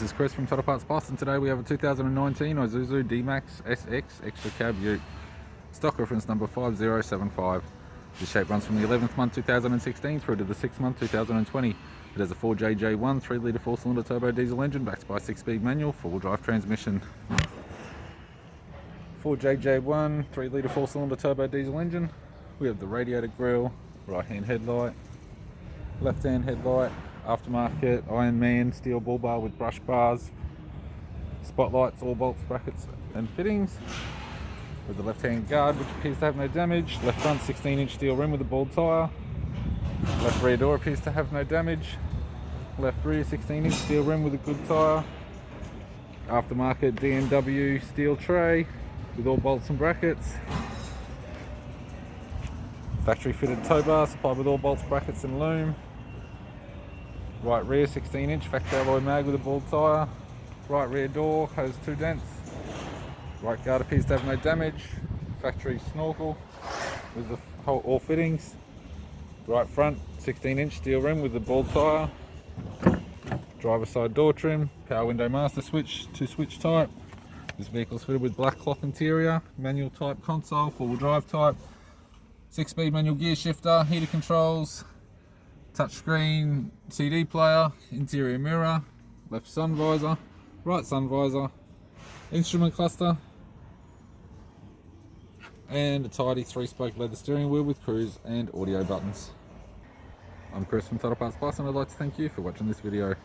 this is Chris from Total Parts Plus, and today we have a 2019 Isuzu D-MAX SX Extra Cab Ute. Stock reference number 5075. This shape runs from the 11th month 2016 through to the 6th month 2020. It has a 4JJ1 3-litre 4-cylinder turbo diesel engine backed by a 6-speed manual 4-wheel drive transmission. 4JJ1 3-litre 4-cylinder turbo diesel engine. We have the radiator grille, right-hand headlight, left-hand headlight, aftermarket Iron Man steel bull bar with brush bars, spotlights, all bolts, brackets and fittings. With the left-hand guard, which appears to have no damage. Left front 16-inch steel rim with a bald tyre. Left rear door appears to have no damage. Left rear 16-inch steel rim with a good tyre. Aftermarket DMW steel tray with all bolts and brackets. Factory fitted tow bar supplied with all bolts, brackets and loom. Right rear 16-inch factory alloy mag with a bald tyre. Right rear door has 2 dents. Right guard appears to have no damage. Factory snorkel with the all fittings. Right front 16-inch steel rim with the bald tyre. Driver side door trim. Power window master switch, 2-switch type. This vehicle is fitted with black cloth interior. Manual type console, 4-wheel drive type. 6-speed manual gear shifter, heater controls. Touchscreen CD player, interior mirror, left sun visor, right sun visor, instrument cluster, and a tidy 3-spoke leather steering wheel with cruise and audio buttons. I'm Chris from Total Parts Plus, and I'd like to thank you for watching this video.